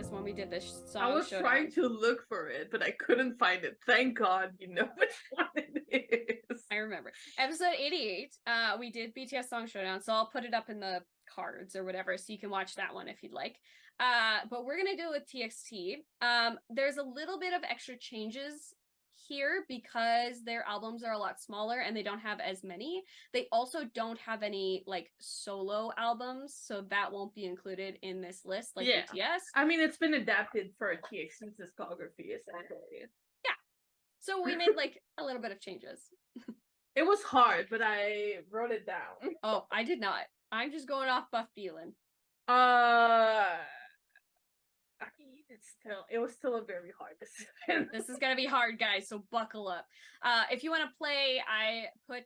this when we did this song. I was trying to look for it, but I couldn't find it. Thank God you know which one it is. I remember. Episode 88, we did BTS Song Showdown, so I'll put it up in the cards or whatever, so you can watch that one if you'd like. But we're gonna do it with TXT. There's a little bit of extra changes here because their albums are a lot smaller and they don't have as many. They also don't have any like solo albums, so that won't be included in this list like BTS. I mean, it's been adapted for a TXT's discography, essentially. Yeah. So we made like a little bit of changes. It was hard, but I wrote it down. Oh, I did not. I'm just going off Buff feeling. I mean, it was still a very hard decision. This is gonna be hard, guys, so buckle up. If you want to play, I put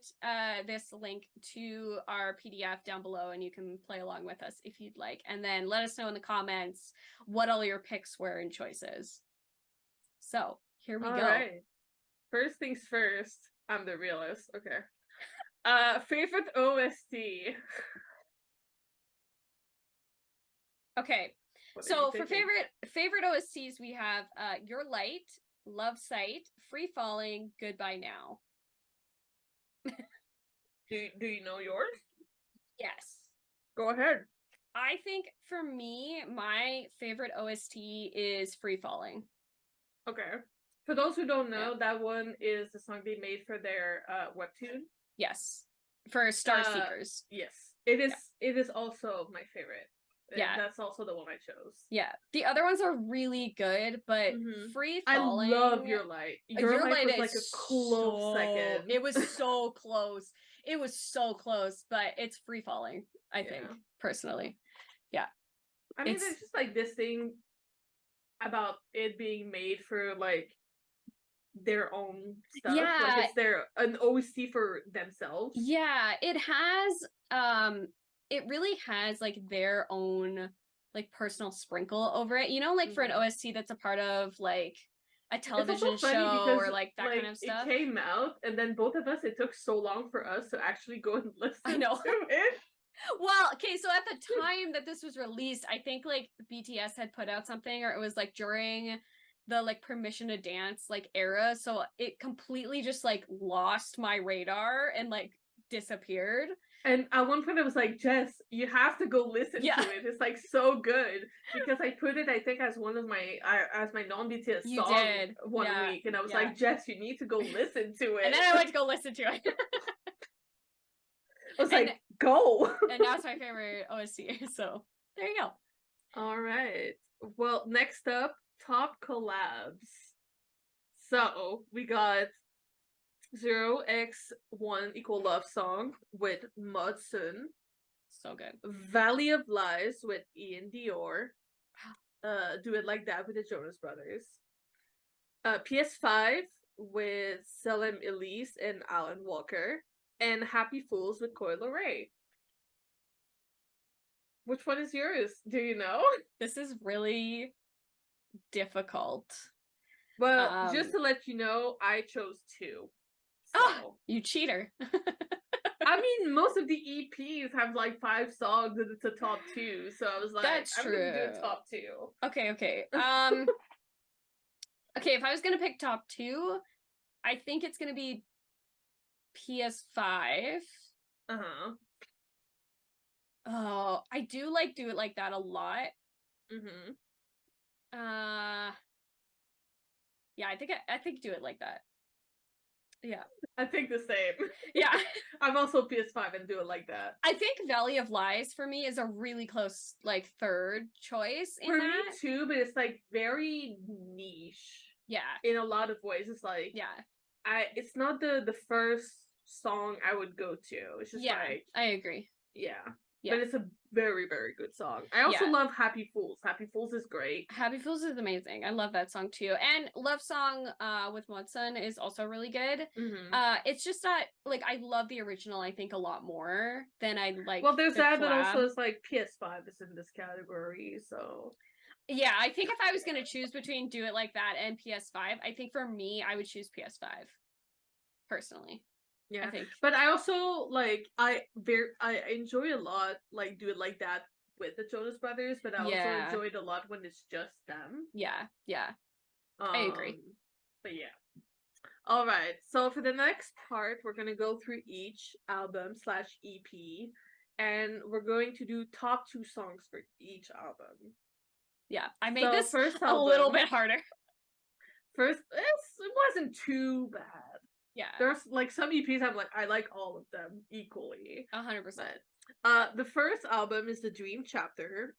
this link to our PDF down below, and you can play along with us if you'd like. And then let us know in the comments what all your picks were and choices. So here we go. Right. First things first. I'm the realist. Okay. Favorite OST. Okay. So for favorite OSTs, we have Your Light, Love Sight, Free Falling, Goodbye Now. Do you know yours? Yes. Go ahead. I think for me, my favorite OST is Free Falling. Okay. For those who don't know, that one is the song they made for their webtoon. Yes. For Star Seekers. Yes. It is. Yeah. It is also my favorite. Yeah. That's also the one I chose. Yeah. The other ones are really good, but Free Falling. I love Your Light. Your Light was like a close second. It was so close. It was so close, but it's Free Falling, I think, personally. Yeah. I mean, there's just like this thing about it being made for like their own stuff. Yeah. Like it's an OST for themselves. Yeah, it has it really has like their own like personal sprinkle over it. You know, like for an OST that's a part of like a television show or like that kind of stuff. It came out and then both of us, it took so long for us to actually go and listen to it. Well, okay, so at the time that this was released, I think like BTS had put out something, or it was like during the like Permission to Dance like era, so it completely just like lost my radar and like disappeared. And at one point I was like, Jess, you have to go listen to it. It's like so good, because I put it, I think, as one of my as my non-BTS song one week, and I was like, Jess, you need to go listen to it. And then I went to go listen to it. I was like, go. And now it's my favorite OST. So there you go. All right. Well, next up, top collabs. So we got 0x1 = Love Song with Mudson. So good. Valley of Lies with Ian Dior. Do It Like That with the Jonas Brothers. PS5 with Selim Elise and Alan Walker. And Happy Fools with Coi Leray. Which one is yours? Do you know? This is really difficult. Well, just to let you know, I chose 2. So. Oh, you cheater. I mean, most of the EPs have like 5 songs and it's a top 2. So I was like, that's true. I'm gonna do top 2. Okay. Okay, if I was gonna pick top 2, I think it's gonna be PS5. Uh-huh. Oh, I do like Do It Like That a lot. Mm-hmm. Yeah, I think Do It Like That. Yeah. I think the same. Yeah. I'm also PS5 and Do It Like That. I think Valley of Lies for me is a really close like third choice in for that. me too, but it's like very niche. Yeah. In a lot of ways. It's like it's not the first song I would go to. It's just like I agree. Yeah. But it's a very, very good song. I also love Happy Fools. Happy Fools is great. Happy Fools is amazing. I love that song too. And Love Song with Mudson is also really good. It's just that like I love the original, I think, a lot more than I like. Well, there's that, but also it's like PS5 is in this category, so yeah, I think if I was gonna choose between Do It Like That and PS5, I think for me I would choose PS5 personally. Yeah, but I also like I enjoy a lot like Do It Like That with the Jonas Brothers, but I also enjoy it a lot when it's just them. Yeah, I agree. But yeah. All right, so for the next part, we're going to go through each album / EP, and we're going to do top 2 songs for each album. Yeah, I made this first album, a little bit harder. First, it wasn't too bad. Yeah. There's like some EPs I like all of them equally. 100%. The first album is The Dream Chapter.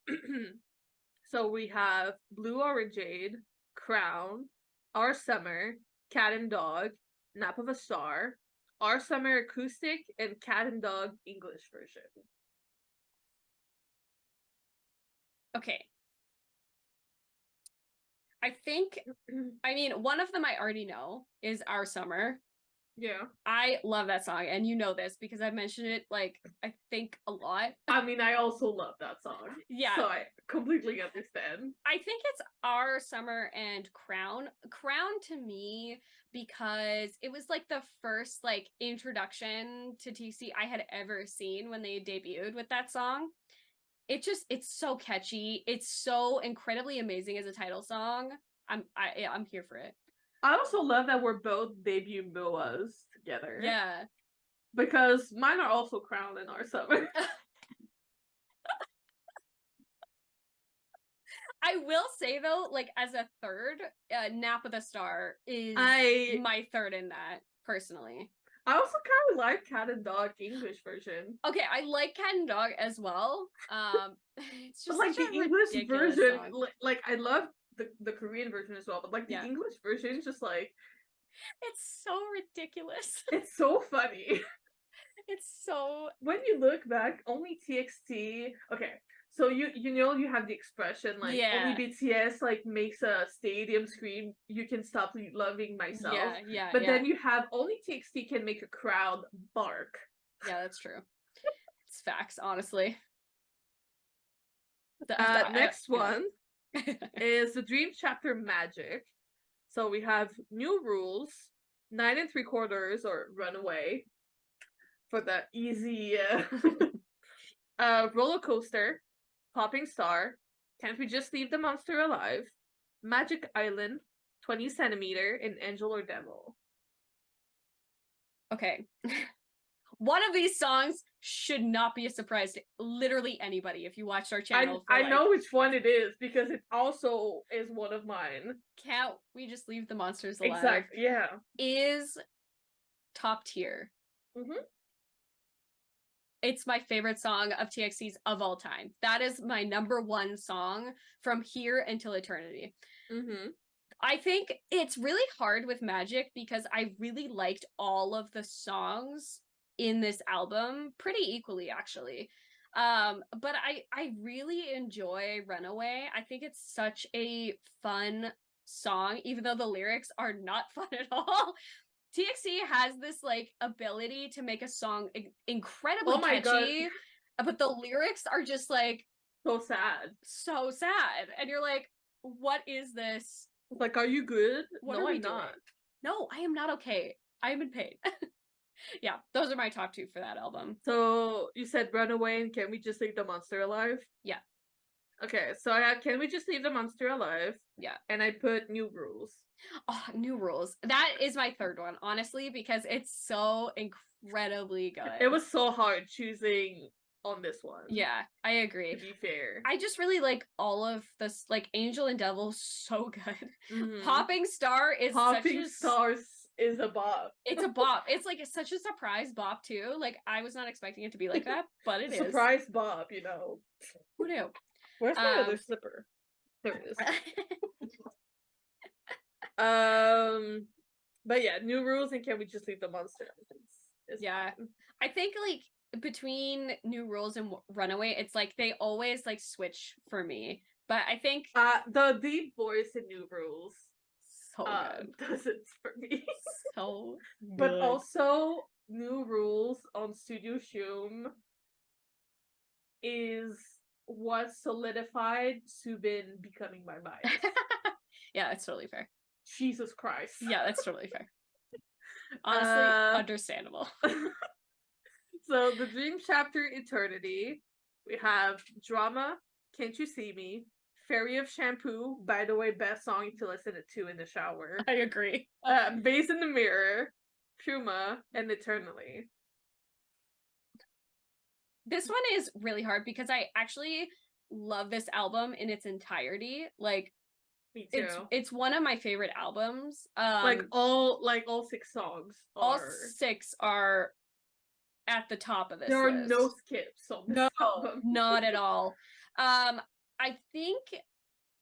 So we have Blue Orangeade, Crown, Our Summer, Cat and Dog, Nap of a Star, Our Summer Acoustic, and Cat and Dog English version. Okay. I think, I mean, one of them I already know is Our Summer. Yeah. I love that song, and you know this because I've mentioned it, like, I think a lot. I mean, I also love that song. Yeah. So I completely understand. I think it's Our Summer and Crown. Crown to me, because it was like the first, like, introduction to TXT I had ever seen when they debuted with that song. It's so catchy. It's so incredibly amazing as a title song. I'm here for it. I also love that we're both debut MOAs together. Yeah. Because mine are also Crown and Our Summer. I will say though, like as a third, Nap of the Star is my third in that, personally. I also kind of like Cat and Dog English version. Okay, I like Cat and Dog as well. It's just like the English version, like I love the Korean version as well, but like the English version is just like, it's so ridiculous. It's so funny. It's so, when you look back, only TXT. Okay, so you know you have the expression like only BTS like makes a stadium scream, you can stop loving myself. But then you have only TXT can make a crowd bark. Yeah, that's true. It's facts, honestly. Next one is The Dream Chapter Magic. So we have New Rules, 9 3/4 or Runaway for the easy Roller Coaster, Popping Star, Can't We Just Leave the Monster Alive, Magic Island, 20 Centimeter, and Angel or Devil. Okay. One of these songs should not be a surprise to literally anybody if you watched our channel. I know which one it is because it also is one of mine. Can't We Just Leave the Monsters Alive? Exactly, yeah. Is top tier. It's my favorite song of TXT's of all time. That is my #1 song from here until eternity. I think it's really hard with Magic because I really liked all of the songs in this album pretty equally, actually. But I really enjoy Runaway. I think it's such a fun song, even though the lyrics are not fun at all. TXT has this like ability to make a song incredibly catchy, but the lyrics are just like so sad, and you're like, what is this? Like, are you good? No, I'm not. No, I am not okay. I am in pain. Yeah, those are my top 2 for that album. So you said Runaway and Can We Just Leave the Monster Alive? Yeah. Okay, so I have Can We Just Leave the Monster Alive? Yeah. And I put New Rules. Oh, New Rules. That is my third one, honestly, because it's so incredibly good. It was so hard choosing on this one. Yeah, I agree. To be fair. I just really like all of this, like Angel and Devil, so good. Popping Star is is a bop. It's a bop. It's like such a surprise bop too. Like I was not expecting it to be like that, but it is. Surprise bop, you know. Who knew? Where's my other slipper? There it is. But yeah, New Rules and Can We Just Leave the Monster? Yeah. Fun. I think like between New Rules and Runaway, it's like they always like switch for me. But I think the deep voice in New Rules so good. Does it for me. So good. But also New Rules on Studio Shum is what solidified Subin becoming my bias. Yeah, that's totally fair. Jesus Christ. Yeah, that's totally fair. Honestly, understandable. So The Dream Chapter Eternity, We have Drama, Can't You See Me, Fairy of Shampoo, by the way, best song to listen to in the shower. I agree. Bass in the Mirror, Puma, and Eternally. This one is really hard because I actually love this album in its entirety. Like, me too. It's one of my favorite albums. All 6 songs. All 6 are at the top of this. There are list. no skips on this album. Not at all. I think.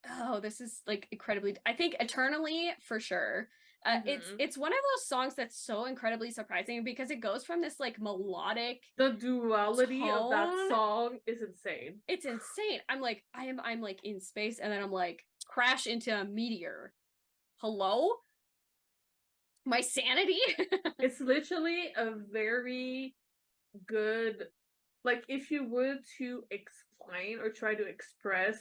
Oh, this is like incredibly. I think Eternally for sure. It's one of those songs that's so incredibly surprising because it goes from this like melodic. The duality of that song is insane. It's insane. I'm like in space, and then I'm like crash into a meteor. Hello, my sanity. It's literally a very good, like, if you were to explain or try to express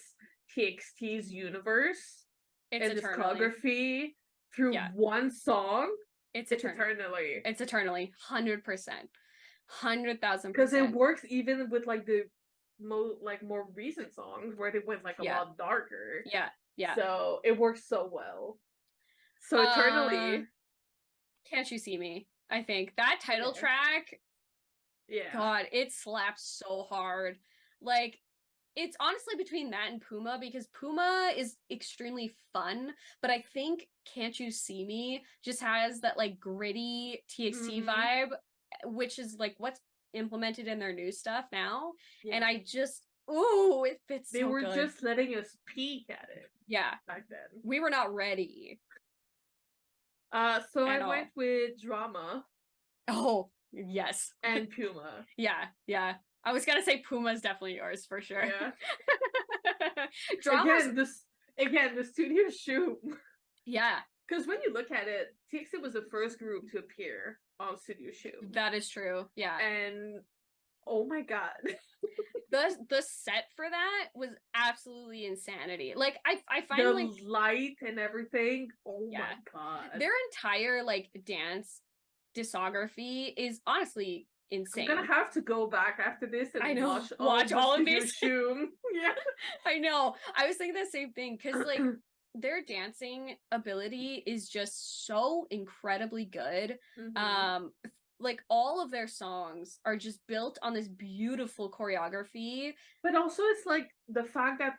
TXT's universe and discography through one song, it's Eternally. It's Eternally, 100%, 100,000%. Because it works even with like the more recent songs where they went like a lot darker. Yeah. So it works so well. So Eternally. Can't You See Me? I think that title track. Yeah. God, it slaps so hard. Like, it's honestly between that and Puma because Puma is extremely fun, but I think Can't You See Me just has that like gritty TXT vibe, which is like what's implemented in their new stuff now. Yeah. And I just, it fits They were just letting us peek at it. Yeah. Back then. We were not ready. So I went with Drama. Oh, yes. And Puma. Yeah. I was gonna say Puma's definitely yours for sure. Yeah. Drama's... Again, the studio shoot. Yeah. Because when you look at it, TXT was the first group to appear on Studio Shoot. That is true. Yeah. And oh my god. the set for that was absolutely insanity. Like I find the like light and everything. Oh my god. Their entire like dance discography is honestly insane. I'm gonna have to go back after this and watch all of these. Yeah. I know. I was thinking the same thing because like their dancing ability is just so incredibly good. Like all of their songs are just built on this beautiful choreography. But also it's like the fact that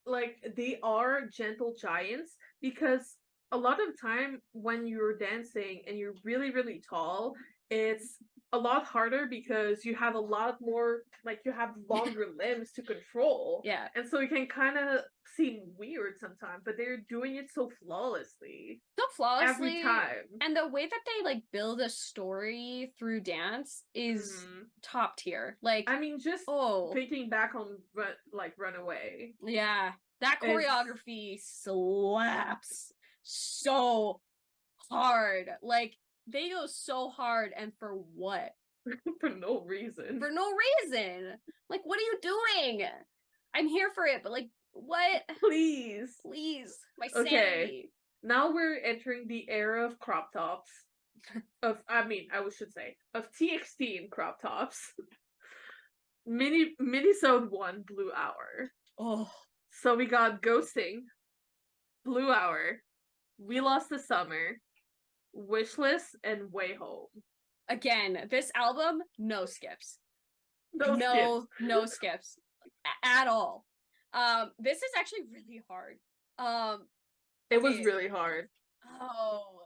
like they are gentle giants, because a lot of time when you're dancing and you're really, really tall, it's a lot harder because you have a lot more, like you have longer limbs to control. Yeah. And so it can kind of seem weird sometimes, but they're doing it so flawlessly. Every time. And the way that they like build a story through dance is top tier. Like, I mean, just thinking back on Runaway. Yeah. That choreography slaps so hard. Like, they go so hard, and for what? For no reason. For no reason. Like, what are you doing? I'm here for it, but like, what? Please. My sanity. Okay. Now we're entering the era of crop tops. Of TXT in crop tops. Minisode 1, Blue Hour. Oh. So we got Ghosting, Blue Hour, We Lost the Summer, Wishlist, and Way Home. Again, this album, no skips. No skips at all. This is actually really hard. It was really hard. Oh.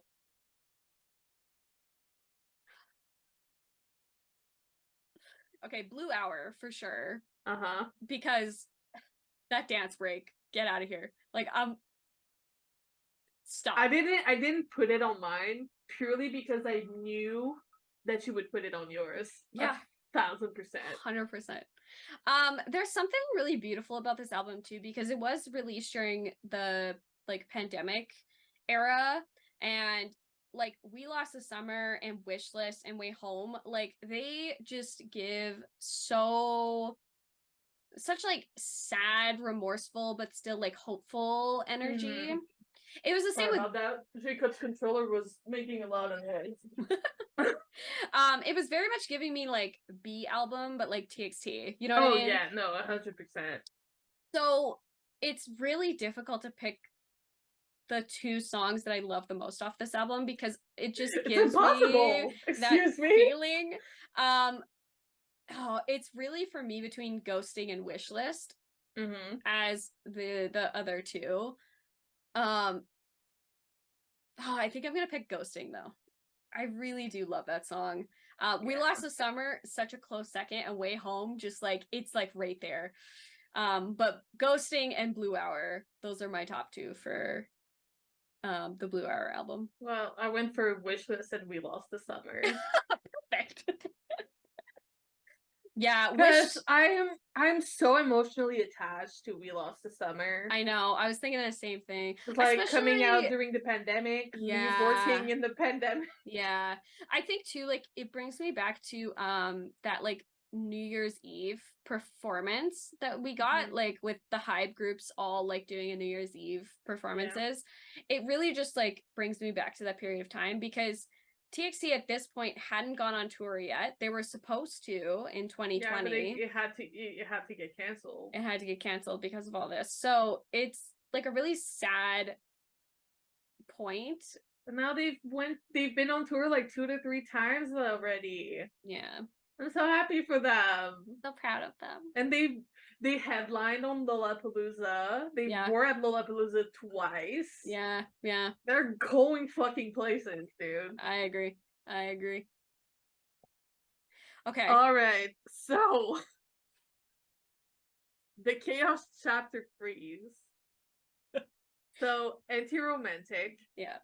Okay, Blue Hour for sure. Because that dance break, get out of here. Like, stop. I didn't put it on mine purely because I knew that you would put it on yours. Yeah. 1,000%. 100%. There's something really beautiful about this album too, because it was released during the like pandemic era, and like We Lost the Summer and Wishlist and Way Home, like they just give such like sad, remorseful, but still like hopeful energy. It was the same Sorry with about that. Jacob's controller was making a lot of noise. It was very much giving me like B album, but like TXT. You know what I mean? Oh yeah, no, 100%. So it's really difficult to pick the two songs that I love the most off this album because it just gives me that feeling. It's really for me between Ghosting and Wishlist as the other two. I think I'm gonna pick Ghosting though. I really do love that song. We Lost the Summer, such a close second, and Way Home, just like it's like right there. But Ghosting and Blue Hour, those are my top two for the Blue Hour album. Well, I went for Wishlist and We Lost the Summer. Perfect. Yeah, because I'm so emotionally attached to We Lost the Summer. I know. I was thinking the same thing. Like coming out during the pandemic, me working in the pandemic. Yeah. I think too, like it brings me back to that like New Year's Eve performance that we got, like with the Hive groups all like doing a New Year's Eve performances. It really just like brings me back to that period of time because TXT at this point hadn't gone on tour yet. They were supposed to in 2020. Yeah, but it had to get canceled. It had to get canceled because of all this. So it's like a really sad point. And now they've been on tour like 2 to 3 times already. Yeah. I'm so happy for them. So proud of them. And they headlined on Lollapalooza. They were at Lollapalooza twice. Yeah. They're going fucking places, dude. I agree. Okay. All right. So the Chaos Chapter Freeze. So Anti-Romantic. Yeah.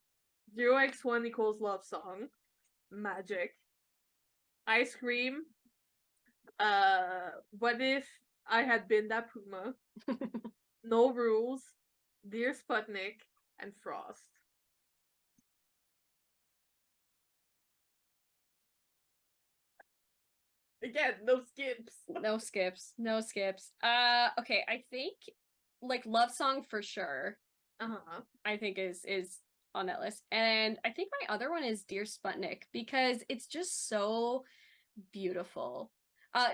0x1 equals Love Song. Magic. Ice Cream. What If I Had Been That Puma? No Rules. Dear Sputnik. And Frost. Again, no skips. No skips. Okay, I think like Love Song for sure. I think is on that list. And I think my other one is Dear Sputnik because it's just so beautiful.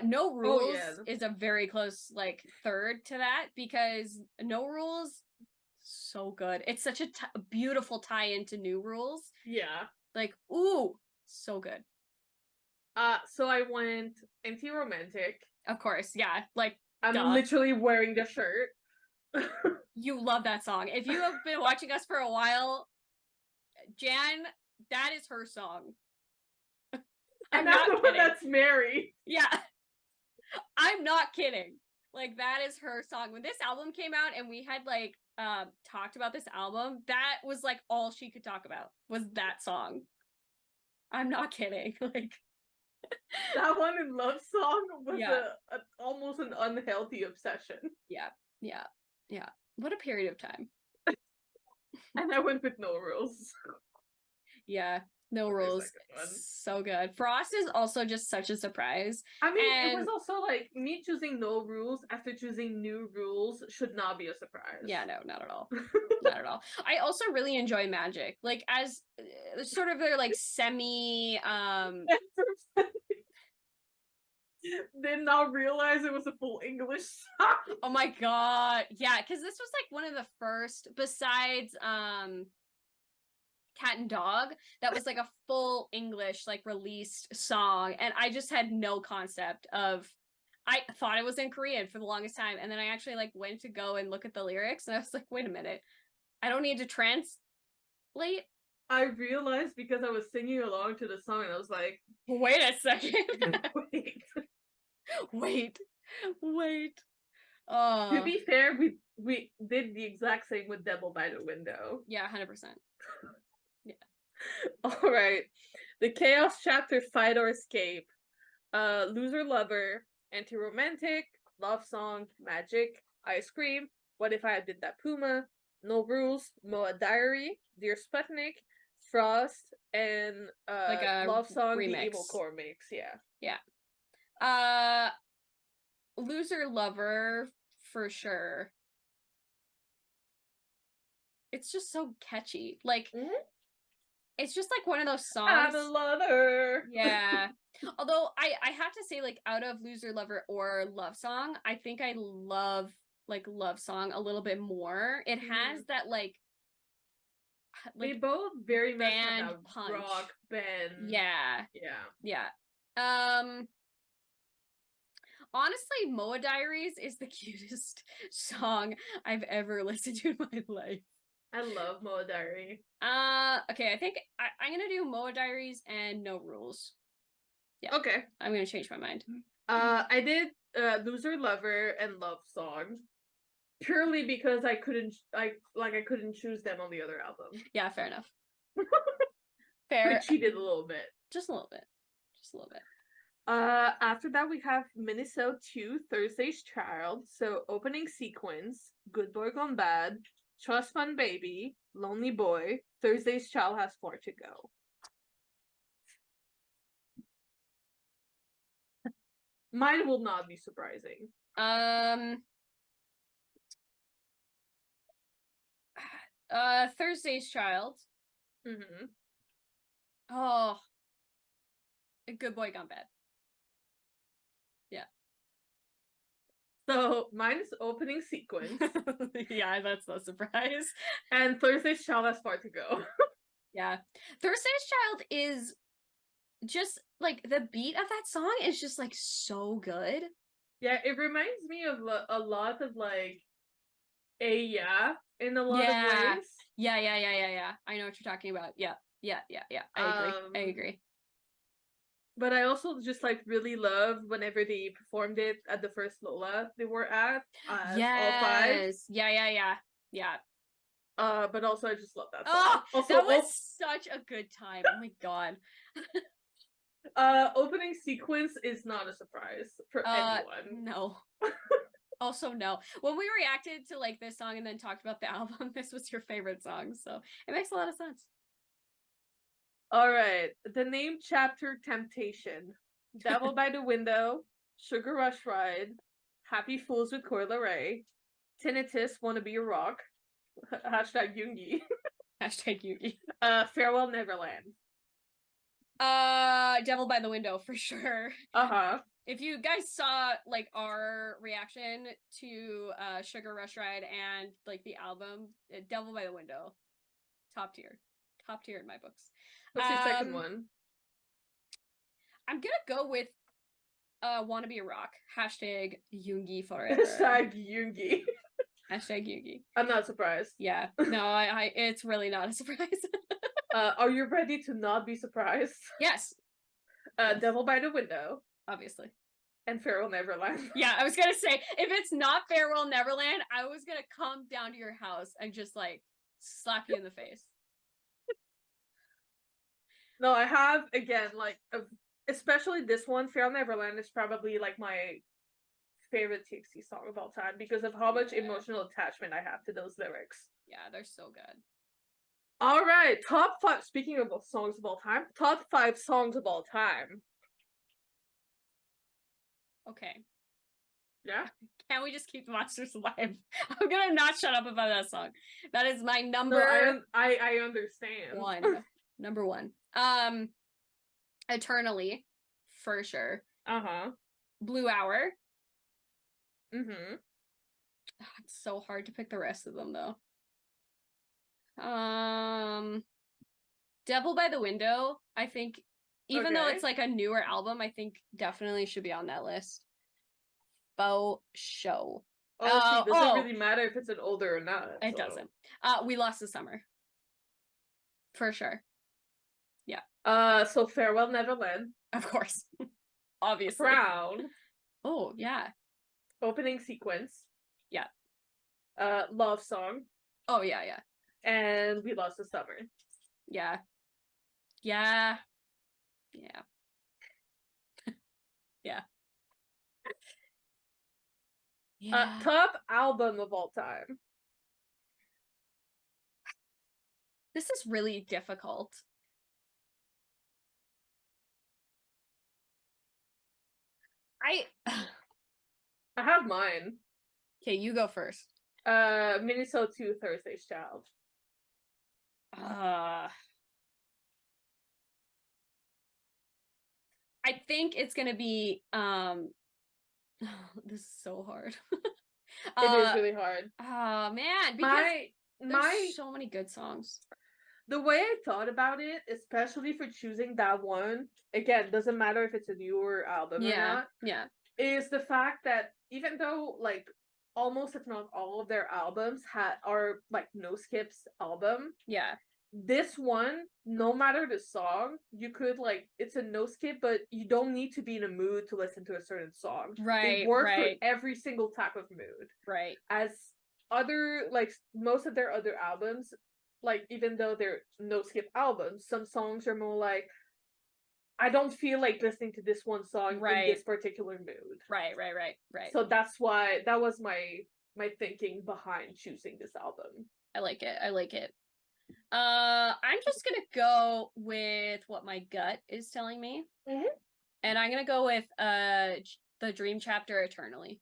No Rules is a very close like third to that because No Rules so good. It's such a beautiful tie into New Rules. Yeah. Like, ooh, so good. So I went Anti-Romantic. Of course, yeah. Like I'm literally wearing the shirt. You love that song. If you have been watching us for a while, Jan, that is her song. I'm not kidding. That's Mary. Yeah. I'm not kidding. Like that is her song. When this album came out and we had like talked about this album, that was like all she could talk about was that song. I'm not kidding. Like that one in Love Song was almost an unhealthy obsession. Yeah. What a period of time. And I went with No Rules. Yeah, No Rules. So good. Frost is also just such a surprise. I mean, it was also like me choosing No Rules after choosing New Rules should not be a surprise. Yeah, no, not at all. Not at all. I also really enjoy Magic. Like as sort of their like semi did not realize it was a full English song. Oh my god. Yeah, because this was like one of the first besides Cat and Dog that was like a full English like released song, and I just had no concept of I thought it was in Korean for the longest time, and then I actually like went to go and look at the lyrics and I was like, wait a minute, I don't need to translate. I realized because I was singing along to the song and I was like, wait a second. Wait. To be fair, we did the exact same with Devil by the Window. Yeah, 100%. Yeah. All right. The Chaos Chapter Fight or Escape. Loser Lover, Anti-Romantic, Love Song, Magic, Ice Cream, What If I Had Been That Puma, No Rules, Moa Diary, Dear Sputnik, Frost, and like a Love Song, remix. The Evil Core mix. Yeah. Loser Lover for sure. it's just so catchy. Like, it's just like one of those songs. I'm a lover. Yeah. Although I have to say, like, out of Loser Lover or Love Song, I think I love like Love Song a little bit more. It has that like they both very much band have punch. Rock band. Yeah. Honestly, Moa Diaries is the cutest song I've ever listened to in my life. I love Moa Diary. Okay, I think I'm gonna do Moa Diaries and No Rules. Yeah. Okay. I'm gonna change my mind. I did Loser Lover and Love Song. Purely because I couldn't choose them on the other album. Yeah, fair enough. Fair. I cheated a little bit. Just a little bit. Just a little bit. After that we have Minnesota 2, Thursday's Child. So opening sequence, Good Boy Gone Bad, Trust Fund Baby, Lonely Boy, Thursday's Child has 4 to go. Mine will not be surprising. Thursday's Child. Mm-hmm. Oh, A Good Boy Gone Bad. Yeah. So mine is opening sequence. Yeah, that's no surprise. And Thursday's Child has 4 to go. Yeah. Thursday's Child is just like the beat of that song is just like so good. Yeah, it reminds me of a lot of like yeah in a lot of ways. Yeah. I know what you're talking about. Yeah. I agree. But I also just like really loved whenever they performed it at the first Lola they were at. Yes. All 5. Yeah. But also I just love that song. Oh, also, that was such a good time. Oh my god. Opening sequence is not a surprise for anyone. No. Also, no. When we reacted to like this song and then talked about the album, this was your favorite song, so it makes a lot of sense. All right, the name chapter Temptation, Devil by the Window, Sugar Rush Ride, Happy Fools with Coi Leray, Tinnitus Wanna Be a Rock, hashtag Yoongi. Hashtag Yoongi. Farewell Neverland. Devil by the Window for sure. If you guys saw like our reaction to Sugar Rush Ride and like the album, Devil by the Window, top tier in my books. What's your second one? I'm gonna go with Wanna Be a Rock. Hashtag Yoongi forever. Hashtag Yoongi. Hashtag Yoongi. I'm not surprised. Yeah. No, I it's really not a surprise. Are you ready to not be surprised? Yes. Devil by the Window. Obviously. And Farewell Neverland. Yeah, I was gonna say, if it's not Farewell Neverland, I was gonna come down to your house and just like slap you in the face. No, I have, again, like, especially this one, Farewell Neverland is probably like my favorite TXT song of all time because of how much emotional attachment I have to those lyrics. Yeah, they're so good. All right, top 5, speaking of songs of all time, top 5 songs of all time. Okay. Yeah? Can we just keep the monsters alive? I'm gonna not shut up about that song. That is my number. No, I understand. 1. Number 1. Eternally, for sure. Blue Hour. It's so hard to pick the rest of them though. Devil by the Window, I think, even though it's like a newer album, I think definitely should be on that list. Faux show. Oh, see, doesn't really matter if it's an older or not. It doesn't. We Lost the Summer. For sure. Yeah. So Farewell Neverland. Of course. Obviously. Crown. Oh, yeah. Opening sequence. Yeah. Love Song. Oh, yeah. And We Lost the Summer. Yeah. Top album of all time. This is really difficult. I have mine. Okay, you go first. Minnesota 2, Thursday's Child. I think it's gonna be this is so hard. It is really hard. Oh man, because there's so many good songs. The way I thought about it, especially for choosing that one, again, doesn't matter if it's a newer album or not. Yeah. Is the fact that even though like almost if not all of their albums are like no skips album. Yeah. This one, no matter the song, you could like it's a no skip, but you don't need to be in a mood to listen to a certain song. Right. They work for every single type of mood. Right. As other like most of their other albums, like even though they're no skip albums, some songs are more like I don't feel like listening to this one song in this particular mood. Right. So that's why that was my thinking behind choosing this album. I like it. I'm just gonna go with what my gut is telling me. Mm-hmm. And I'm gonna go with the Dream Chapter Eternally.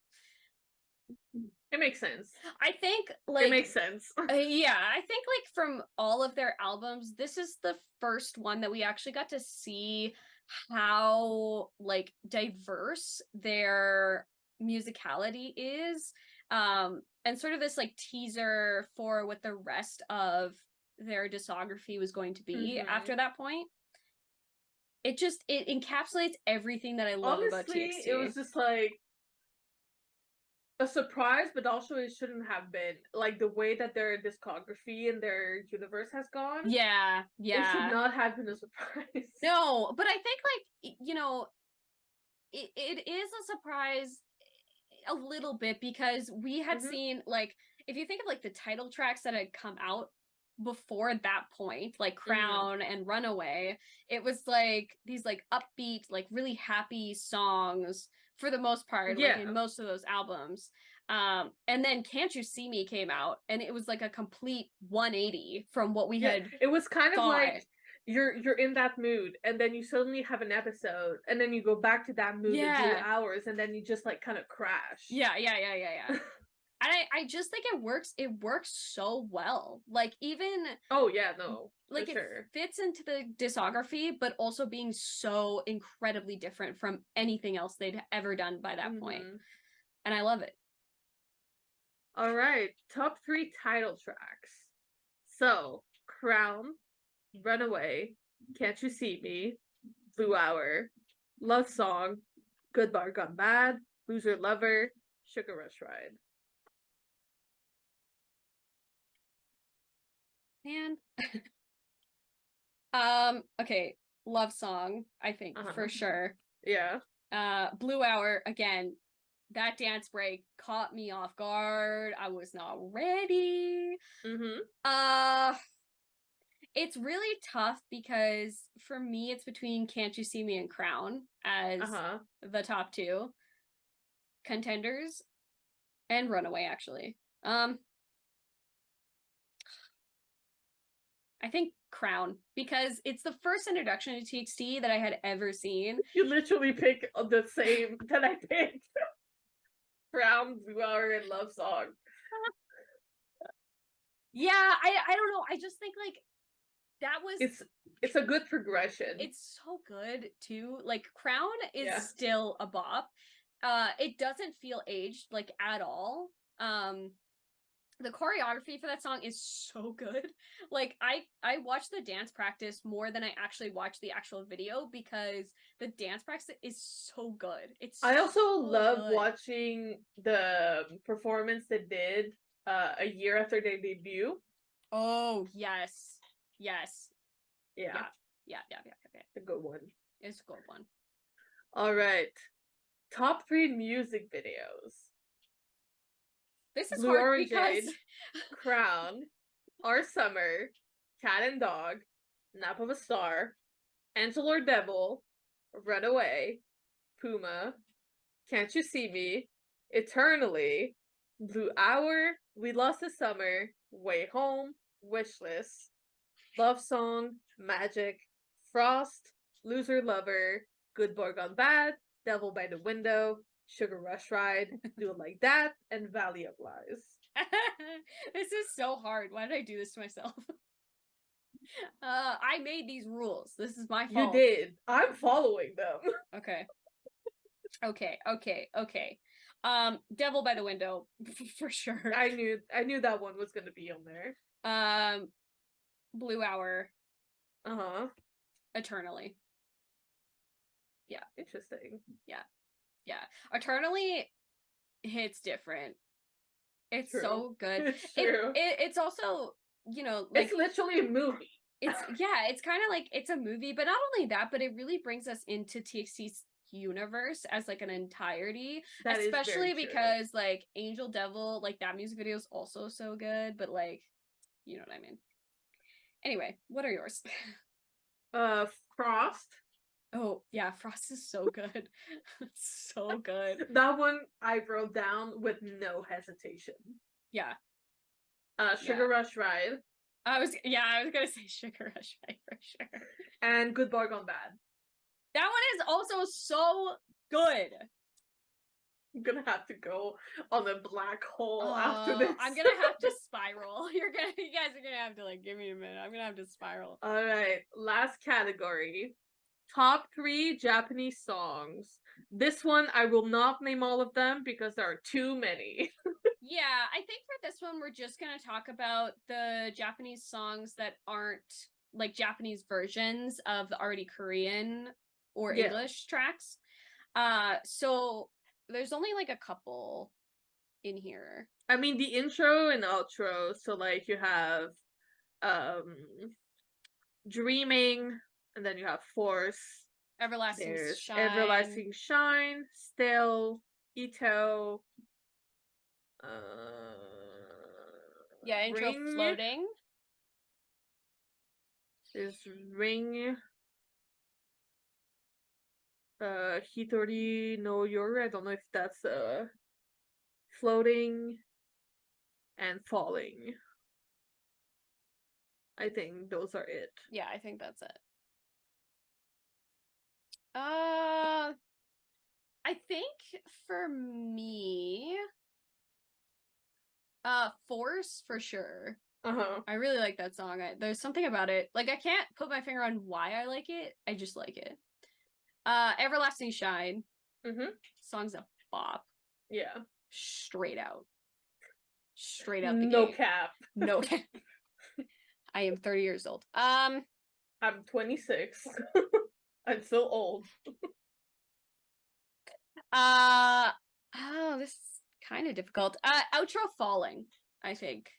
It makes sense. I think like it makes sense. Yeah, I think like from all of their albums, this is the first one that we actually got to see how like diverse their musicality is. And sort of this like teaser for what the rest of their discography was going to be after that point. It encapsulates everything that I love about TXT. It was just like a surprise, but also it shouldn't have been. Like the way that their discography and their universe has gone. Yeah. It should not have been a surprise. No, but I think like, you know, it is a surprise a little bit because we had seen like, if you think of like the title tracks that had come out before that point, like Crown and Runaway, it was like these like upbeat, like really happy songs for the most part, like in most of those albums. And then Can't You See Me came out and it was like a complete 180 from what we had. It was kind of like you're in that mood and then you suddenly have an episode and then you go back to that mood in 2 hours and then you just like kind of crash. Yeah. And I just think it works so well. Like even like it fits into the discography, but also being so incredibly different from anything else they'd ever done by that point. And I love it. All right, top 3 title tracks. So, Crown, Runaway, Can't You See Me, Blue Hour, Love Song, Good Bar Gone Bad, Loser Lover, Sugar Rush Ride. Man. Okay, Love Song, I think for sure. Yeah. Blue Hour, again, that dance break caught me off guard. I was not ready. It's really tough because for me it's between Can't You See Me and Crown as the top 2 contenders, and Runaway actually. I think Crown, because it's the first introduction to TXT that I had ever seen. You literally pick the same that I picked. Crown, Blue Hour, and Love Song. Yeah, I don't know. I just think like that was it's a good progression. It's so good too. Like Crown is still a bop. It doesn't feel aged like at all. The choreography for that song is so good. Like I watch the dance practice more than I actually watch the actual video because the dance practice is so good. I also love watching the performance they did a year after their debut. Oh yes. Yeah. A good one. It's a good one. All right. Top 3 music videos. This is Blue hard Orange because Jade, Crown, Our Summer, Cat and Dog, Nap of a Star, Angel or Devil, Runaway, Puma, Can't You See Me, Eternally, Blue Hour, We Lost the Summer, Way Home, Wishlist, Love Song, Magic, Frost, Loser Lover, Good Boy Gone Bad, Devil by the Window, Sugar Rush Ride, Do It Like That, and Valley of Lies. This is so hard. Why did I do this to myself? I made these rules. This is my fault. You did. I'm following them. Okay. Okay. Devil by the Window for sure. I knew that one was gonna be on there. Blue Hour. Uh-huh. Eternally. Yeah. Interesting. Yeah. Eternally hits different. It's True. so good. It's true. It's also, you know, like, it's literally a movie. It's kind of like it's a movie, but not only that, but it really brings us into TXT's universe as like an entirety. That especially is very because like Angel Devil, like that music video is also so good, but like, you know what I mean. Anyway, what are yours? Frost. Oh yeah, Frost is so good. So good. That one I wrote down with no hesitation. Yeah. Sugar Rush Ride. I was gonna say Sugar Rush Ride for sure. And Good Boy Gone Bad. That one is also so good. I'm gonna have to go on a black hole after this. I'm gonna have to spiral. You guys are gonna have to like give me a minute. I'm gonna have to spiral. All right, last category. Top 3 Japanese songs. This one, I will not name all of them because there are too many. Yeah, I think for this one, we're just going to talk about the Japanese songs that aren't like Japanese versions of the already Korean or English tracks. So there's only like a couple in here. I mean, the intro and outro. So like you have Dreaming, and then you have Force. Everlasting Shine. Everlasting Shine, Still, Ito. Intro Ring. Floating. There's Ring. Hitori no Yoru. I don't know if that's Floating and Falling. I think those are it. Yeah, I think that's it. I think for me, Force for sure. I really like that song. There's something about it. Like, I can't put my finger on why I like it. I just like it. Everlasting Shine. Song's a bop. Yeah. Straight out the no gate. Cap. No cap. I am 30 years old. I'm 26. I'm so old. This is kind of difficult. Outro Falling, I think.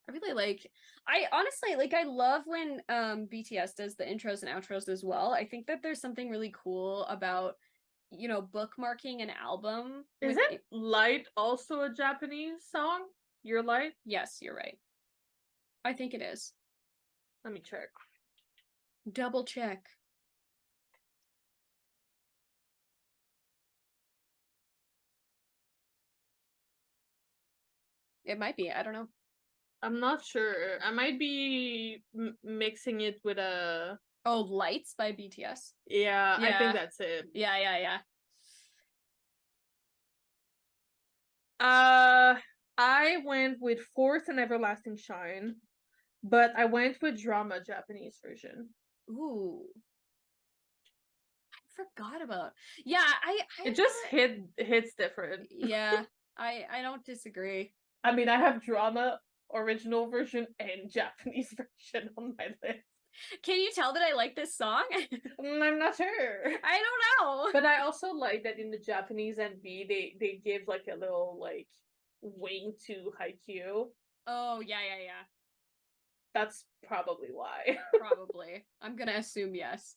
I really like. I honestly like. I love when BTS does the intros and outros as well. I think that there's something really cool about, you know, bookmarking an album. Is it Light also a Japanese song? Your Light? Yes, you're right. I think it is. Let me check. Double check. It might be. I don't know. I'm not sure. I might be mixing it with a... Oh, Lights by BTS? Yeah, I think that's it. Yeah. I went with Fourth and Everlasting Shine, but I went with Drama Japanese version. Ooh. I forgot about... Yeah, it just hits different. Yeah, I don't disagree. I mean, I have Drama original version and Japanese version on my list. Can you tell that I like this song? I'm not sure. I don't know. But I also like that in the Japanese MV, they give like a little like wing to Haikyuu. Oh, yeah. That's probably why. Probably. I'm gonna assume yes.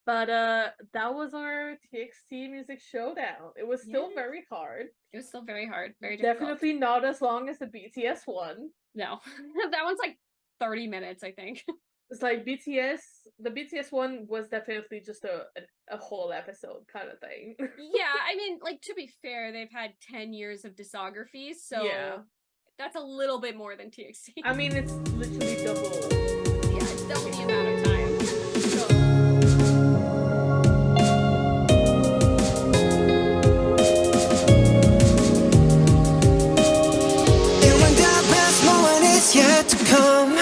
But that was our TXT Music Showdown. It was still very hard. It was still very hard. Very difficult. Definitely not as long as the BTS one. No. That one's like 30 minutes, I think. It's like BTS, the BTS one was definitely just a whole episode kind of thing. Yeah, I mean, like, to be fair, they've had 10 years of discography, so that's a little bit more than TXT. I mean, it's literally double. Yeah, it's double the amount of time. Yet to come.